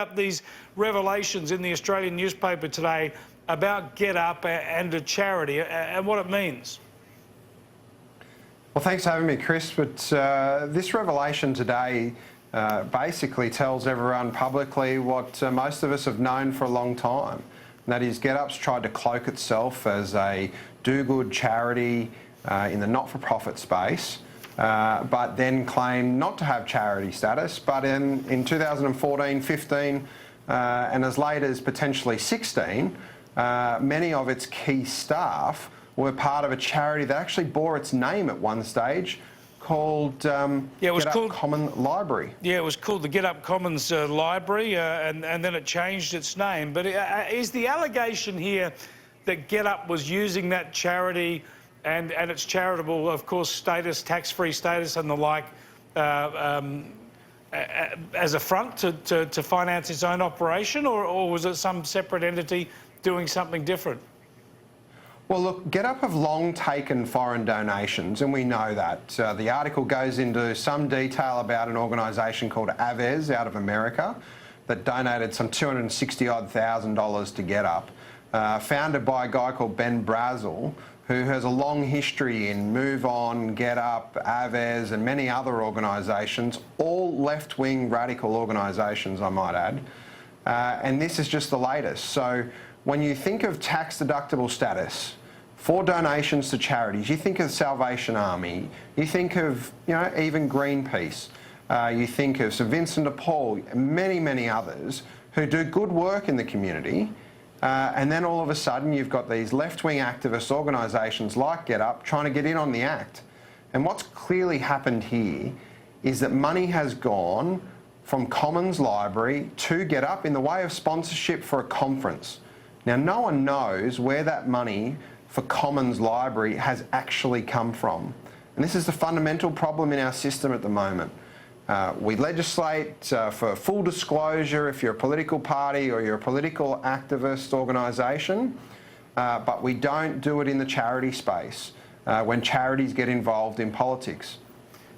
Up these revelations in the Australian newspaper today about Get Up and a charity and what it means. Well, thanks for having me, Chris. But this revelation today basically tells everyone publicly what most of us have known for a long time. And that is, Get Up's tried to cloak itself as a do-good charity in the not-for-profit space, but then claim not to have charity status. But in 2014, 15, and as late as potentially 16, many of its key staff were part of a charity that actually bore its name at one stage, called Get Up Common Library. Yeah, it was called the Get Up Commons Library, and then it changed its name. But is the allegation here that Get Up was using that charity and its charitable, of course, status, tax-free status and the like, as a front to finance its own operation, or was it some separate entity doing something different? Well, look, Get Up have long taken foreign donations, and we know that. The article goes into some detail about an organisation called Authorised out of America that donated some $260,000 to Get Up, founded by a guy called Benedet, who has a long history in Move On, Get Up, Authorised and many other organisations, all left-wing radical organisations, I might add. And this is just the latest. So when you think of tax-deductible status for donations to charities, you think of the Salvation Army, you think of, even Greenpeace, you think of St Vincent de Paul, many, many others who do good work in the community. And then all of a sudden you've got these left-wing activist organisations like Get Up trying to get in on the act. And what's clearly happened here is that money has gone from Commons Library to Get Up in the way of sponsorship for a conference. Now, no one knows where that money for Commons Library has actually come from. And this is the fundamental problem in our system at the moment. We legislate for full disclosure if you're a political party or you're a political activist organisation, but we don't do it in the charity space when charities get involved in politics.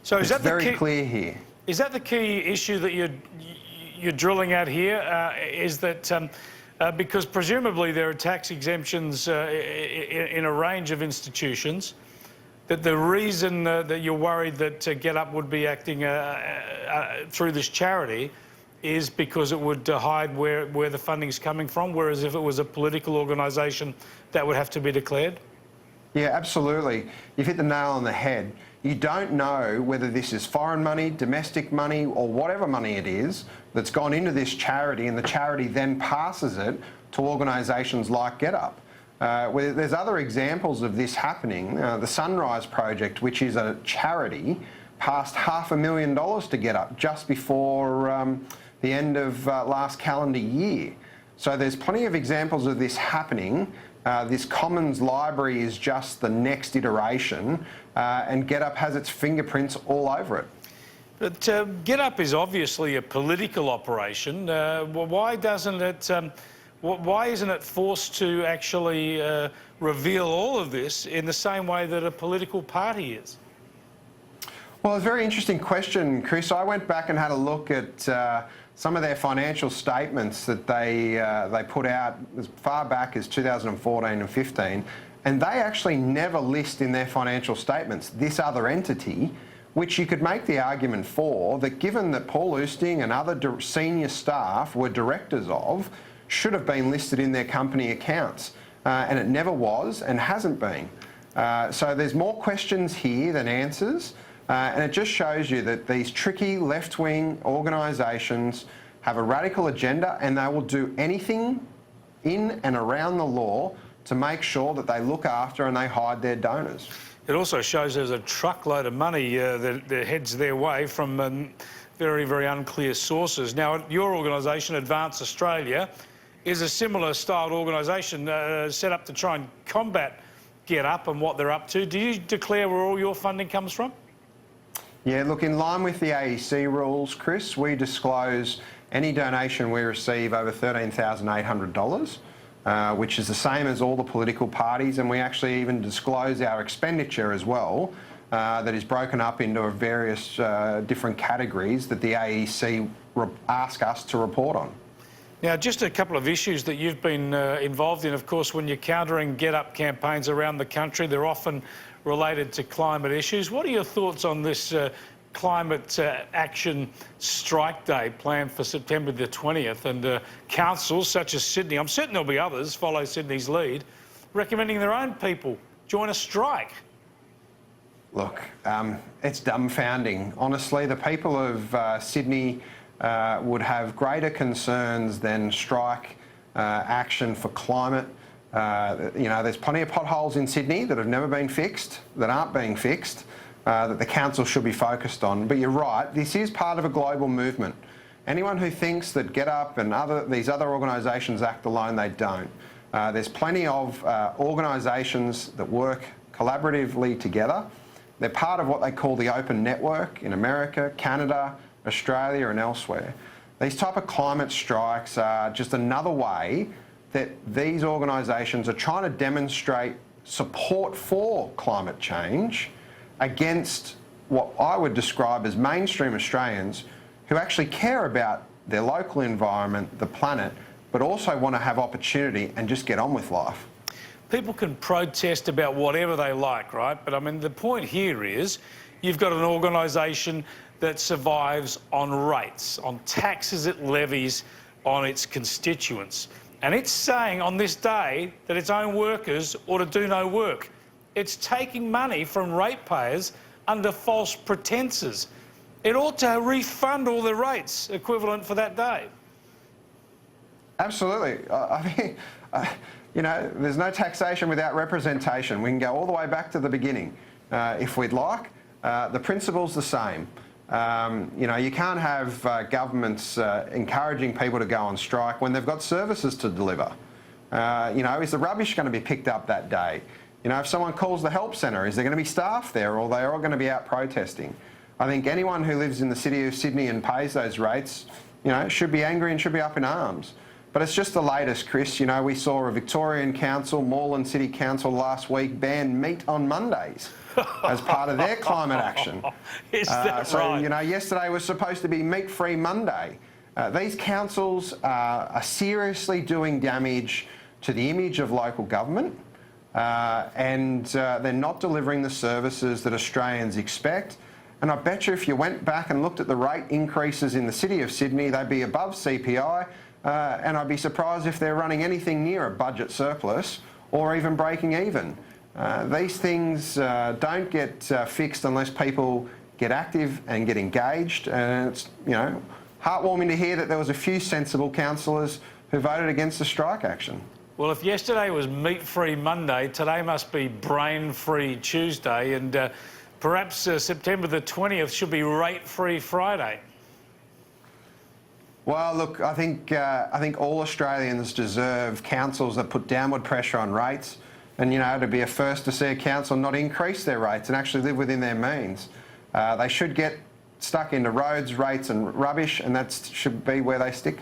So is that very clear here? Is that the key issue that you're drilling at here? Is that because presumably there are tax exemptions in a range of institutions, that the reason that you're worried that Get Up would be acting through this charity is because it would hide where the funding's coming from, whereas if it was a political organisation, that would have to be declared? Yeah, absolutely. You've hit the nail on the head. You don't know whether this is foreign money, domestic money, or whatever money it is that's gone into this charity, and the charity then passes it to organisations like Get Up. There's other examples of this happening. The Sunrise Project, which is a charity, passed $500,000 to Get Up just before the end of last calendar year. So there's plenty of examples of this happening. This Commons Library is just the next iteration, and Get Up has its fingerprints all over it. But Get Up is obviously a political operation. Why doesn't it? Why isn't it forced to actually reveal all of this in the same way that a political party is? Well, it's a very interesting question, Chris. I went back and had a look at some of their financial statements that they put out as far back as 2014 and 15, and they actually never list in their financial statements this other entity, which you could make the argument for that, given that Paul Oosting and other senior staff were directors of, should have been listed in their company accounts, and it never was and hasn't been. So there's more questions here than answers, and it just shows you that these tricky left-wing organisations have a radical agenda, and they will do anything in and around the law to make sure that they look after and they hide their donors. It also shows there's a truckload of money that heads their way from very, very unclear sources. Now, your organisation, Advance Australia, is a similar styled organisation set up to try and combat Get Up and what they're up to. Do you declare where all your funding comes from? Yeah, look, in line with the AEC rules, Chris, we disclose any donation we receive over $13,800, which is the same as all the political parties, and we actually even disclose our expenditure as well, that is broken up into various different categories that the AEC ask us to report on. Now, just a couple of issues that you've been involved in. Of course, when you're countering get-up campaigns around the country, they're often related to climate issues. What are your thoughts on this climate action strike day planned for September the 20th? And councils such as Sydney, I'm certain there'll be others, follow Sydney's lead, recommending their own people join a strike. Look, it's dumbfounding. Honestly, the people of Sydney would have greater concerns than strike action for climate. You know, there's plenty of potholes in Sydney that have never been fixed, that aren't being fixed, that the council should be focused on. But you're right, this is part of a global movement. Anyone who thinks that Get Up and these other organisations act alone, they don't. There's plenty of organisations that work collaboratively together. They're part of what they call the open network in America, Canada, Australia and elsewhere. These type of climate strikes are just another way that these organisations are trying to demonstrate support for climate change against what I would describe as mainstream Australians who actually care about their local environment, the planet, but also want to have opportunity and just get on with life. People can protest about whatever they like, right? But I mean, the point here is you've got an organisation that survives on rates, on taxes it levies on its constituents. And it's saying on this day that its own workers ought to do no work. It's taking money from ratepayers under false pretences. It ought to refund all the rates equivalent for that day. Absolutely. I mean, you know, there's no taxation without representation. We can go all the way back to the beginning if we'd like. The principle's the same. You know, you can't have governments encouraging people to go on strike when they've got services to deliver. You know, is the rubbish going to be picked up that day? You know, if someone calls the help centre, is there going to be staff there, or are they all going to be out protesting? I think anyone who lives in the city of Sydney and pays those rates, you know, should be angry and should be up in arms. But it's just the latest, Chris. You know, we saw a Victorian council, Moreland City Council last week ban meat on Mondays as part of their climate action. Is that so, right? you know, yesterday was supposed to be Meat-Free Monday. These councils are seriously doing damage to the image of local government and they're not delivering the services that Australians expect. And I bet you if you went back and looked at the rate increases in the city of Sydney, they'd be above CPI. And I'd be surprised if they're running anything near a budget surplus or even breaking even. These things don't get fixed unless people get active and get engaged. And it's, you know, heartwarming to hear that there was a few sensible councillors who voted against the strike action. Well, if yesterday was Meat-Free Monday, today must be Brain-Free Tuesday, and perhaps September the 20th should be Rate-Free Friday. Well, look, I think all Australians deserve councils that put downward pressure on rates, and, you know, to be a first to see a council not increase their rates and actually live within their means. They should get stuck into roads, rates and rubbish, and that should be where they stick.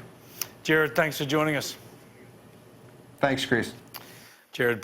Jared, thanks for joining us. Thanks, Chris. Jared